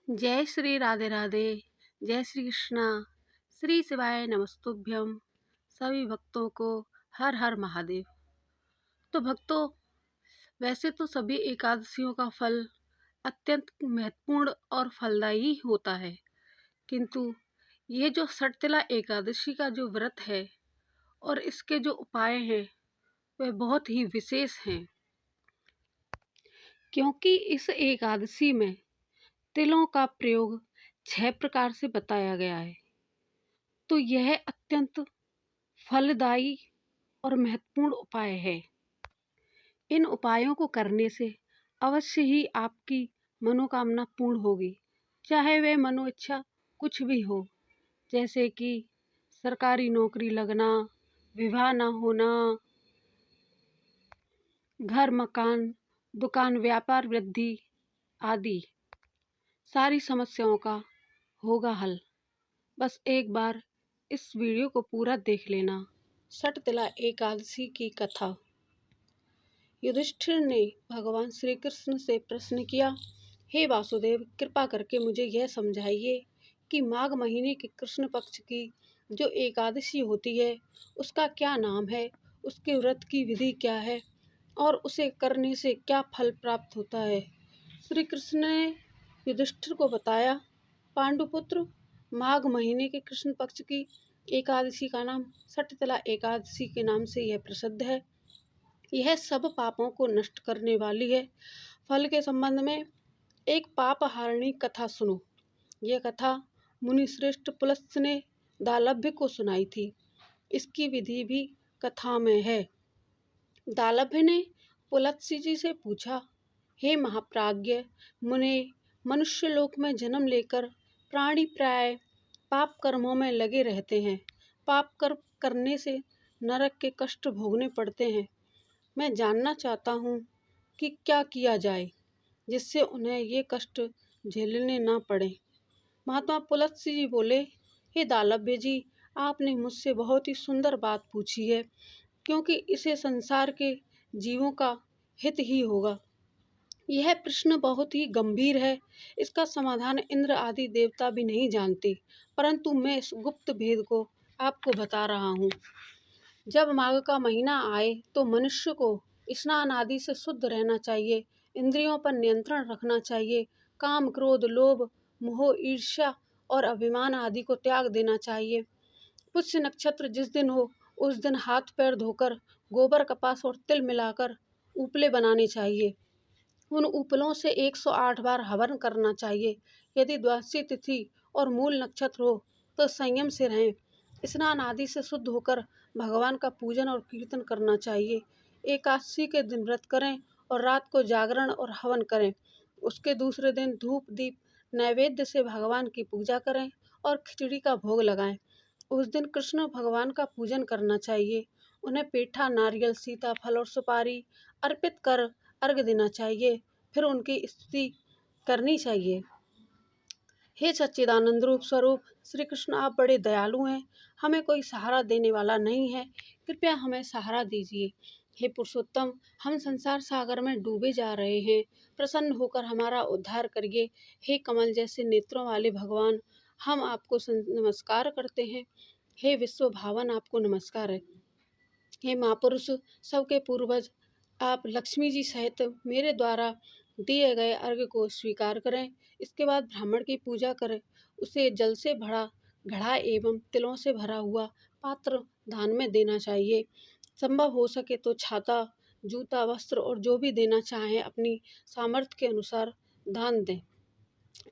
जय श्री राधे राधे। जय श्री कृष्णा। श्री शिवाय नमस्तुभ्यम। सभी भक्तों को हर हर महादेव। तो भक्तों, वैसे तो सभी एकादशियों का फल अत्यंत महत्वपूर्ण और फलदायी होता है, किंतु ये जो सटतिला एकादशी का जो व्रत है और इसके जो उपाय हैं वह बहुत ही विशेष हैं, क्योंकि इस एकादशी में तिलों का प्रयोग 6 प्रकार से बताया गया है। तो यह अत्यंत फलदायी और महत्वपूर्ण उपाय है। इन उपायों को करने से अवश्य ही आपकी मनोकामना पूर्ण होगी, चाहे वह मनोइच्छा कुछ भी हो, जैसे कि सरकारी नौकरी लगना, विवाह न होना, घर मकान, दुकान व्यापार वृद्धि आदि सारी समस्याओं का होगा हल। बस एक बार इस वीडियो को पूरा देख लेना। सटतिला एकादशी की कथा। युधिष्ठिर ने भगवान श्री कृष्ण से प्रश्न किया, हे वासुदेव, कृपा करके मुझे यह समझाइए कि माघ महीने के कृष्ण पक्ष की जो एकादशी होती है उसका क्या नाम है, उसके व्रत की विधि क्या है और उसे करने से क्या फल प्राप्त होता है। श्री कृष्ण ने युधिष्ठिर को बताया, पांडुपुत्र, माघ महीने के कृष्ण पक्ष की एकादशी का नाम सटतिला एकादशी के नाम से यह प्रसिद्ध है। यह सब पापों को नष्ट करने वाली है। फल के संबंध में एक पाप हारिणी कथा सुनो। यह कथा मुनि श्रेष्ठ पुलत्स्य ने दालभ्य को सुनाई थी। इसकी विधि भी कथा में है। दालभ्य ने पुलत्स्य जी से पूछा, हे महाप्राज्ञ मुने, मनुष्य लोक में जन्म लेकर प्राणी प्राय पाप कर्मों में लगे रहते हैं। पाप कर्म करने से नरक के कष्ट भोगने पड़ते हैं। मैं जानना चाहता हूँ कि क्या किया जाए जिससे उन्हें ये कष्ट झेलने ना पड़े। महात्मा पुलत्स्य जी बोले, हे दालभ्य जी, आपने मुझसे बहुत ही सुंदर बात पूछी है, क्योंकि इसे संसार के जीवों का हित ही होगा। यह प्रश्न बहुत ही गंभीर है। इसका समाधान इंद्र आदि देवता भी नहीं जानते, परंतु मैं इस गुप्त भेद को आपको बता रहा हूँ। जब माघ का महीना आए तो मनुष्य को स्नान आदि से शुद्ध रहना चाहिए, इंद्रियों पर नियंत्रण रखना चाहिए, काम क्रोध लोभ मोह ईर्ष्या और अभिमान आदि को त्याग देना चाहिए। पुष्य नक्षत्र जिस दिन हो उस दिन हाथ पैर धोकर गोबर कपास और तिल मिलाकर उपले बनाने चाहिए। उन उपलों से 108 बार हवन करना चाहिए। यदि द्वादशी तिथि और मूल नक्षत्र हो तो संयम से रहें। स्नान आदि से शुद्ध होकर भगवान का पूजन और कीर्तन करना चाहिए। एकादशी के दिन व्रत करें और रात को जागरण और हवन करें। उसके दूसरे दिन धूप दीप नैवेद्य से भगवान की पूजा करें और खिचड़ी का भोग लगाएं। उस दिन कृष्ण भगवान का पूजन करना चाहिए। उन्हें पेठा नारियल सीताफल और सुपारी अर्पित कर अर्घ देना चाहिए, फिर उनकी स्तुति करनी चाहिए। हे सच्चिदानंद रूप स्वरूप श्री कृष्ण, आप बड़े दयालु हैं, हमें कोई सहारा देने वाला नहीं है, कृपया हमें सहारा दीजिए। हे पुरुषोत्तम, हम संसार सागर में डूबे जा रहे हैं, प्रसन्न होकर हमारा उद्धार करिए। हे कमल जैसे नेत्रों वाले भगवान, हम आपको नमस्कार करते हैं। हे विश्व भावन, आपको नमस्कार है। हे महापुरुष, सबके पूर्वज, आप लक्ष्मी जी सहित मेरे द्वारा दिए गए अर्घ्य को स्वीकार करें। इसके बाद ब्राह्मण की पूजा करें। उसे जल से भरा घड़ा एवं तिलों से भरा हुआ पात्र दान में देना चाहिए। संभव हो सके तो छाता, जूता, वस्त्र और जो भी देना चाहें अपनी सामर्थ्य के अनुसार दान दें।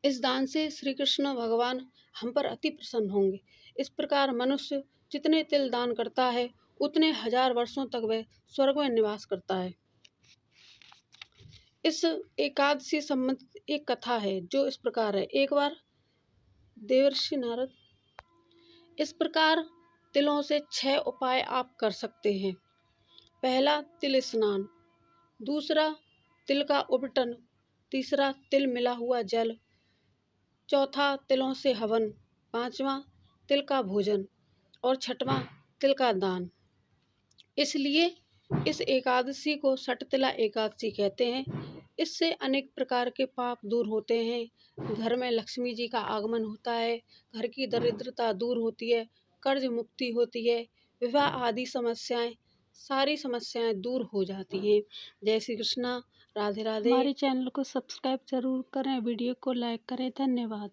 इस दान से श्री कृष्ण भगवान हम पर अति प्रसन्न होंगे। इस प्रकार मनुष्य जितने तिल दान करता है उतने 1000 वर्षों तक वह स्वर्ग में निवास करता है। इस एकादशी संबंधित एक कथा है जो इस प्रकार है। एक बार देवर्षि नारद, इस प्रकार तिलों से 6 उपाय आप कर सकते हैं। पहला, तिल स्नान। दूसरा, तिल का उबटन। तीसरा, तिल मिला हुआ जल। चौथा, तिलों से हवन। पांचवा, तिल का भोजन। और छठवां, तिल का दान। इसलिए इस एकादशी को सटतिला एकादशी कहते हैं। इससे अनेक प्रकार के पाप दूर होते हैं। घर में लक्ष्मी जी का आगमन होता है, घर की दरिद्रता दूर होती है, कर्ज मुक्ति होती है, विवाह आदि समस्याएं, सारी समस्याएं दूर हो जाती हैं। जय श्री कृष्णा। राधे राधे। हमारे चैनल को सब्सक्राइब जरूर करें, वीडियो को लाइक करें। धन्यवाद।